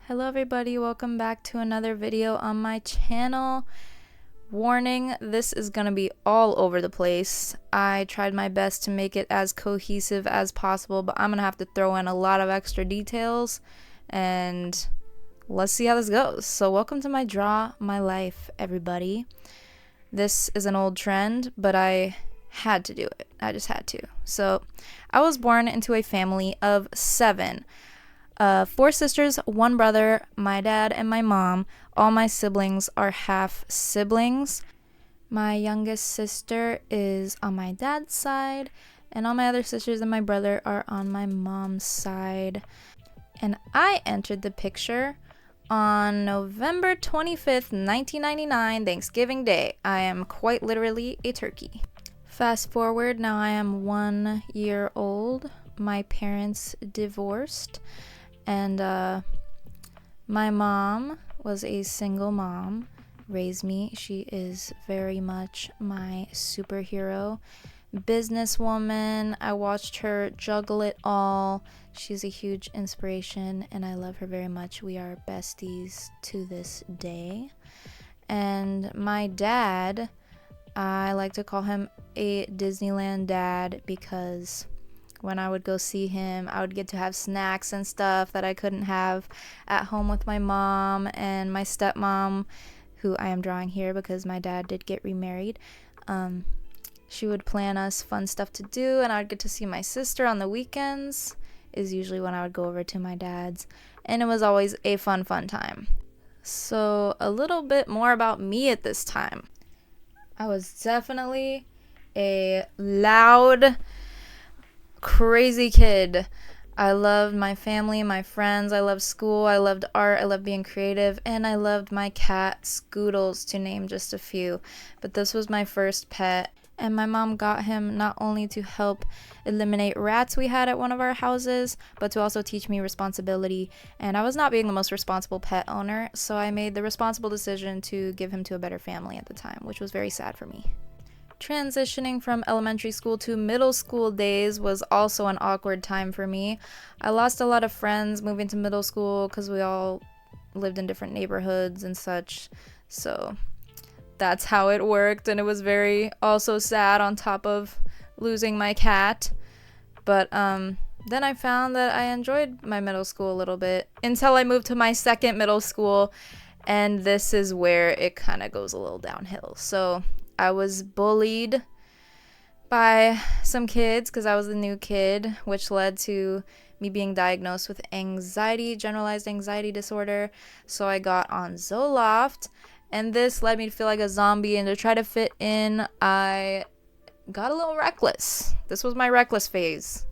Hello everybody, welcome back to another video on my channel. Warning, this is gonna be all over the place. I tried my best to make it as cohesive as possible, but I'm gonna have to throw in a lot of extra details and let's see how this goes. So welcome to my Draw My Life, everybody. This is an old trend, but I had to do it. I just had to. So I was born into a family of 7. 4 sisters, 1 brother, my dad, and my mom. All my siblings are half siblings. My youngest sister is on my dad's side, and all my other sisters and my brother are on my mom's side. And I entered the picture on November 25th, 1999, Thanksgiving Day. I am quite literally a turkey. Fast forward, now I am 1 year old. My parents divorced. And my mom was a single mom, raised me. She is very much my superhero, businesswoman. I watched her juggle it all. She's a huge inspiration and I love her very much. We are besties to this day. And my dad, I like to call him a Disneyland dad because when I would go see him, I would get to have snacks and stuff that I couldn't have at home with my mom and my stepmom, who I am drawing here because my dad did get remarried. She would plan us fun stuff to do, and I would get to see my sister on the weekends, is usually when I would go over to my dad's, and it was always a fun time. So a little bit more about me at this time. I was definitely a loud, crazy kid. I loved my family, my friends, I loved school, I loved art, I loved being creative, and I loved my cat, Scoodles, to name just a few. But this was my first pet, and my mom got him not only to help eliminate rats we had at one of our houses, but to also teach me responsibility. And I was not being the most responsible pet owner, so I made the responsible decision to give him to a better family at the time, which was very sad for me. Transitioning from elementary school to middle school days was also an awkward time for me. I lost a lot of friends moving to middle school because we all lived in different neighborhoods and such. So that's how it worked, and it was very also sad on top of losing my cat. But then I found that I enjoyed my middle school a little bit until I moved to my second middle school, and this is where it kind of goes a little downhill. So I was bullied by some kids because I was the new kid, which led to me being diagnosed with anxiety, generalized anxiety disorder. So I got on Zoloft, and this led me to feel like a zombie, and to try to fit in, I got a little reckless. This was my reckless phase.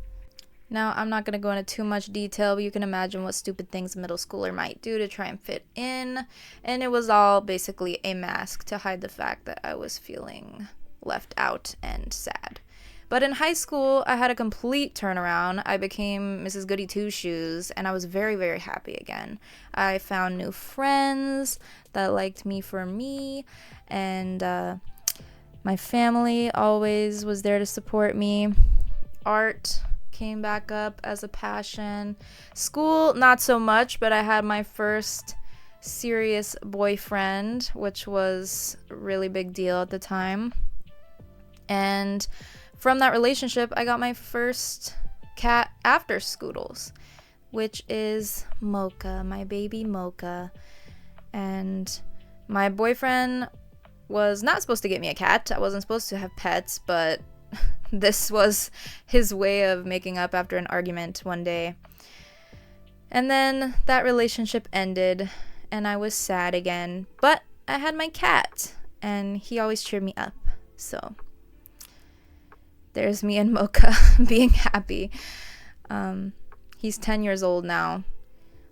Now, I'm not going to go into too much detail, but you can imagine what stupid things a middle schooler might do to try and fit in. And it was all basically a mask to hide the fact that I was feeling left out and sad. But in high school, I had a complete turnaround. I became Mrs. Goody Two-Shoes, and I was very, very happy again. I found new friends that liked me for me, and my family always was there to support me. Art came back up as a passion. School, not so much, but I had my first serious boyfriend, which was a really big deal at the time. And from that relationship, I got my first cat after Scoodles, which is Mocha, my baby Mocha. And my boyfriend was not supposed to get me a cat. I wasn't supposed to have pets, but this was his way of making up after an argument one day. And then that relationship ended, and I was sad again. But I had my cat, and he always cheered me up. So there's me and Mocha being happy. He's 10 years old now.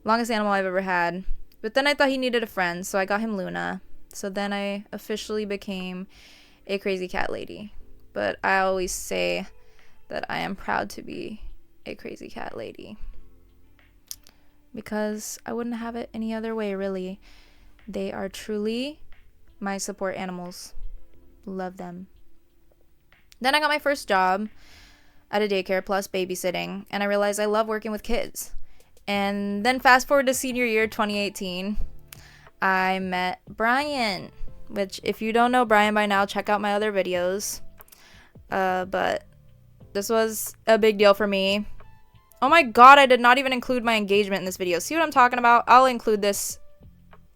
Longest animal I've ever had. But then I thought he needed a friend, so I got him Luna. So then I officially became a crazy cat lady. But I always say that I am proud to be a crazy cat lady, because I wouldn't have it any other way, really. They are truly my support animals. Love them. Then I got my first job at a daycare plus babysitting, and I realized I love working with kids. And then fast forward to senior year 2018, I met Brian, which if you don't know Brian by now, check out my other videos. But this was a big deal for me. Oh my god, I did not even include my engagement in this video. See what I'm talking about? I'll include this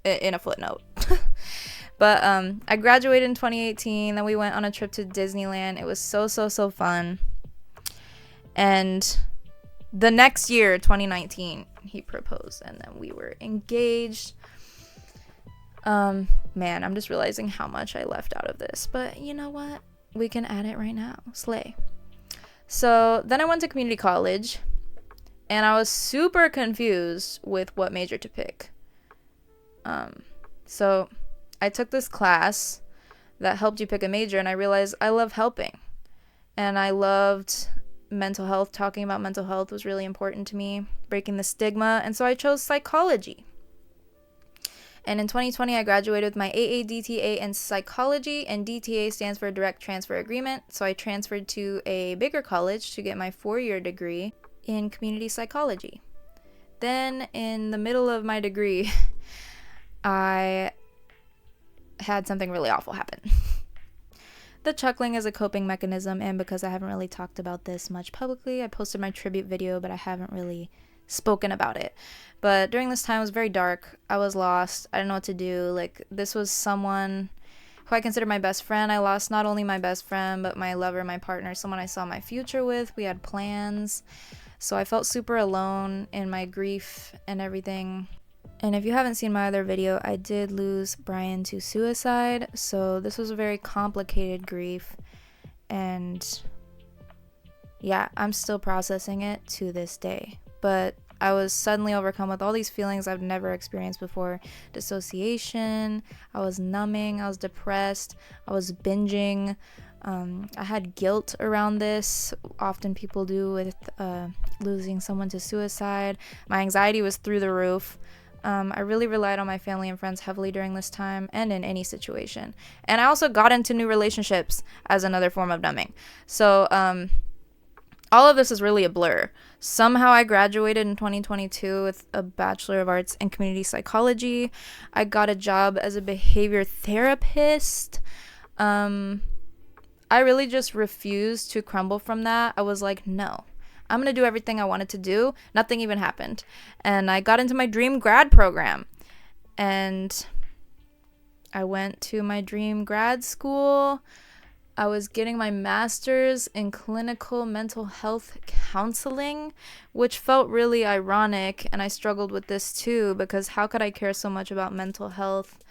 in a footnote. But I graduated in 2018, then we went on a trip to Disneyland. It was so fun. And the next year, 2019, he proposed, and then we were engaged. Man, I'm just realizing how much I left out of this, but you know what? We can add it right now. Slay. So then I went to community college, and I was super confused with what major to pick. So I took this class that helped you pick a major, and I realized I love helping, and I loved mental health. Talking about mental health was really important to me, breaking the stigma, and so I chose psychology. And in 2020, I graduated with my AADTA in psychology, and DTA stands for Direct Transfer Agreement. So I transferred to a bigger college to get my 4-year degree in community psychology. Then in the middle of my degree, I had something really awful happen. The chuckling is a coping mechanism, and because I haven't really talked about this much publicly, I posted my tribute video, but I haven't really spoken about it. But during this time, it was very dark. I was lost. I didn't know what to do. Like, this was someone who I consider my best friend. I lost not only my best friend, but my lover, my partner, someone I saw my future with. We had plans. So I felt super alone in my grief and everything. And if you haven't seen my other video, I did lose Brian to suicide. So this was a very complicated grief. And yeah, I'm still processing it to this day. But I was suddenly overcome with all these feelings I've never experienced before. Dissociation, I was numbing, I was depressed, I was binging. I had guilt around this. Often people do with losing someone to suicide. My anxiety was through the roof. I really relied on my family and friends heavily during this time and in any situation. And I also got into new relationships as another form of numbing. So all of this is really a blur. Somehow I graduated in 2022 with a Bachelor of Arts in Community Psychology. I got a job as a behavior therapist. I really just refused to crumble from that. I was like, no, I'm going to do everything I wanted to do. Nothing even happened. And I got into my dream grad program. And I went to my dream grad school. I was getting my master's in clinical mental health counseling, which felt really ironic. And I struggled with this too, because how could I care so much about mental health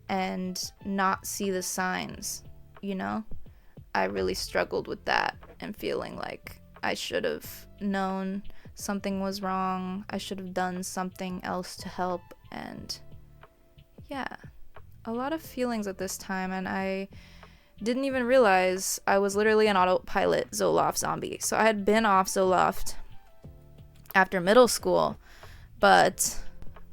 and not see the signs, you know? I really struggled with that and feeling like I should have known something was wrong. I should have done something else to help. And yeah, a lot of feelings at this time. And I didn't even realize I was literally an autopilot Zoloft zombie. So I had been off Zoloft after middle school, but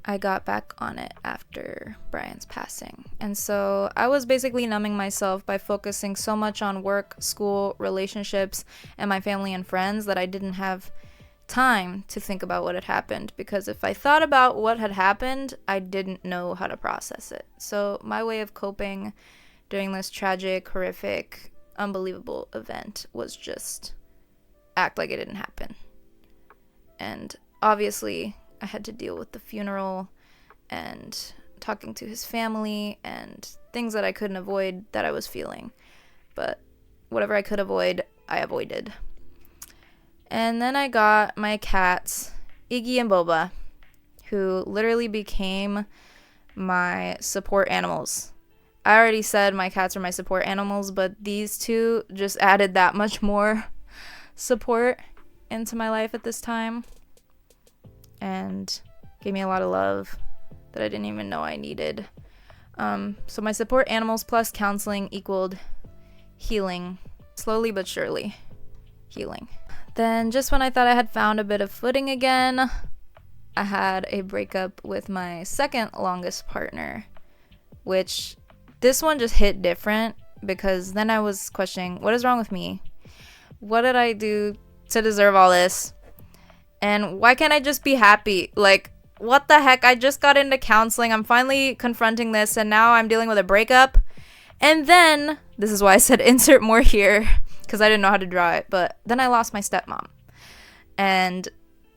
I got back on it after Brian's passing. And so I was basically numbing myself by focusing so much on work, school, relationships, and my family and friends that I didn't have time to think about what had happened. Because if I thought about what had happened, I didn't know how to process it. So my way of coping during this tragic, horrific, unbelievable event was just act like it didn't happen. And obviously I had to deal with the funeral and talking to his family and things that I couldn't avoid that I was feeling. But whatever I could avoid, I avoided. And then I got my cats, Iggy and Boba, who literally became my support animals. I already said my cats are my support animals, but these two just added that much more support into my life at this time. And gave me a lot of love that I didn't even know I needed. So my support animals plus counseling equaled healing. Slowly but surely, healing. Then just when I thought I had found a bit of footing again, I had a breakup with my second longest partner, which this one just hit different because then I was questioning, what is wrong with me? What did I do to deserve all this? And why can't I just be happy? Like, what the heck? I just got into counseling. I'm finally confronting this, and now I'm dealing with a breakup. And then, this is why I said insert more here, because I didn't know how to draw it. But then I lost my stepmom. And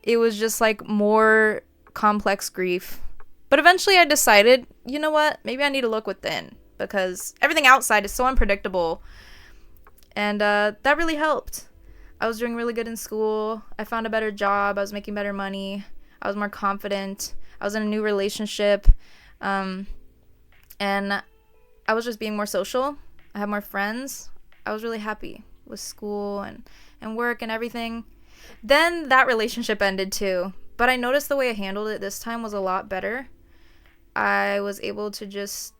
it was just like more complex grief. But eventually I decided, you know what? Maybe I need to look within, because everything outside is so unpredictable. And that really helped. I was doing really good in school. I found a better job. I was making better money. I was more confident. I was in a new relationship. And I was just being more social. I had more friends. I was really happy with school and work and everything. Then that relationship ended too. But I noticed the way I handled it this time was a lot better. I was able to just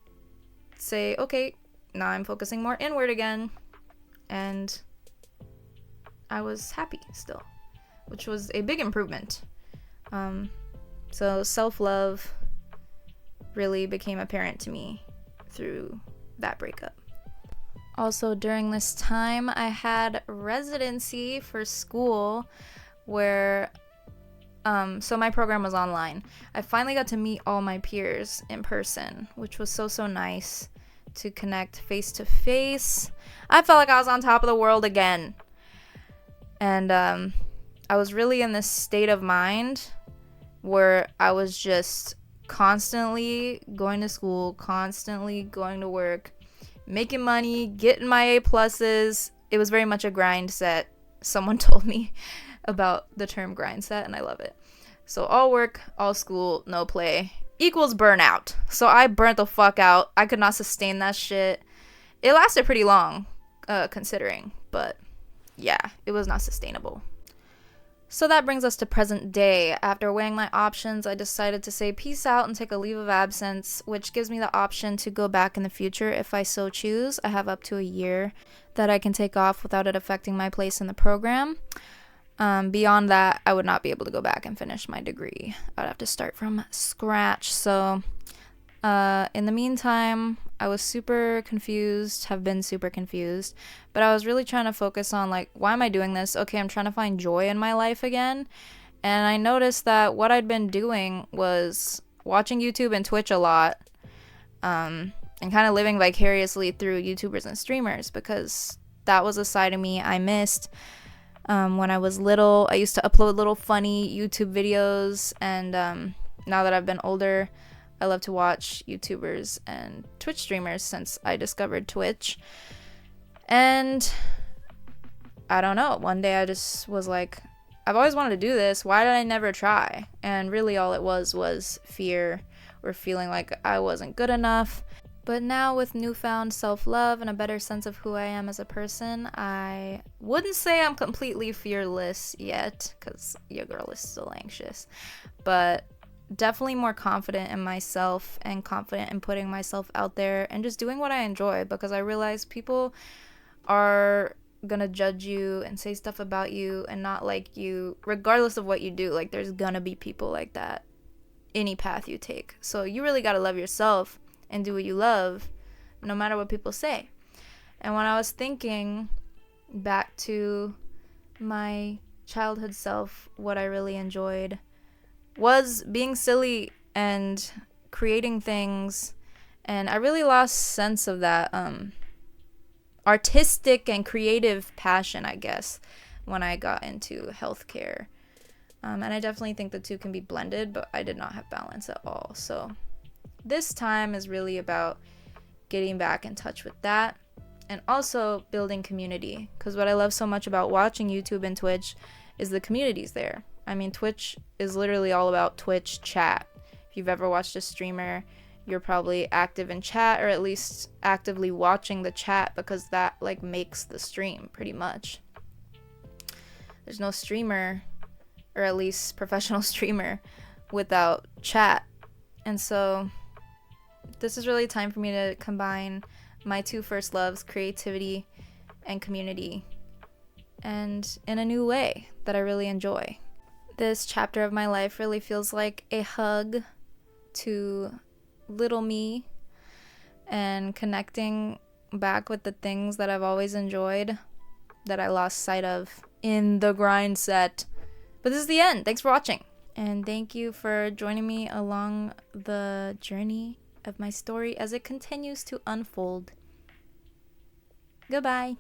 say, okay, now I'm focusing more inward again. And I was happy still, which was a big improvement. So self-love really became apparent to me through that breakup. Also, during this time, I had residency for school where, so my program was online. I finally got to meet all my peers in person, which was so nice to connect face to face. I felt like I was on top of the world again. And I was really in this state of mind where I was just constantly going to school, constantly going to work, making money, getting my A pluses. It was very much a grind set. Someone told me about the term grind set, and I love it. So all work, all school, no play equals burnout. So I burnt the fuck out. I could not sustain that shit. It lasted pretty long, considering, but yeah, it was not sustainable. So that brings us to present day. After weighing my options, I decided to say peace out and take a leave of absence, which gives me the option to go back in the future if I so choose. I have up to a year that I can take off without it affecting my place in the program. Beyond that, I would not be able to go back and finish my degree. I would have to start from scratch. So in the meantime, I was super confused, have been super confused, but I was really trying to focus on, like, why am I doing this? Okay, I'm trying to find joy in my life again. And I noticed that what I'd been doing was watching YouTube and Twitch a lot, and kind of living vicariously through YouTubers and streamers, because that was a side of me I missed. When I was little, I used to upload little funny YouTube videos, and now that I've been older, I love to watch YouTubers and Twitch streamers since I discovered Twitch. And I don't know, one day I just was like, I've always wanted to do this. Why did I never try? And really all it was fear, or feeling like I wasn't good enough. But now with newfound self-love and a better sense of who I am as a person, I wouldn't say I'm completely fearless yet, because your girl is still anxious. But definitely more confident in myself and confident in putting myself out there and just doing what I enjoy, because I realize people are gonna judge you and say stuff about you and not like you regardless of what you do. Like, there's gonna be people like that any path you take. So you really gotta love yourself and do what you love no matter what people say. And when I was thinking back to my childhood self, what I really enjoyed was being silly and creating things, and I really lost sense of that artistic and creative passion, I guess, when I got into healthcare. And I definitely think the two can be blended, but I did not have balance at all. So this time is really about getting back in touch with that, and also building community, because what I love so much about watching YouTube and Twitch is the communities there. I mean, Twitch is literally all about Twitch chat. If you've ever watched a streamer, you're probably active in chat, or at least actively watching the chat, because that like makes the stream pretty much. There's no streamer, or at least professional streamer, without chat. And so this is really time for me to combine my two first loves, creativity and community, and in a new way that I really enjoy. This chapter of my life really feels like a hug to little me, and connecting back with the things that I've always enjoyed that I lost sight of in the grind set But this is the end. Thanks for watching. And thank you for joining me along the journey of my story as it continues to unfold. Goodbye.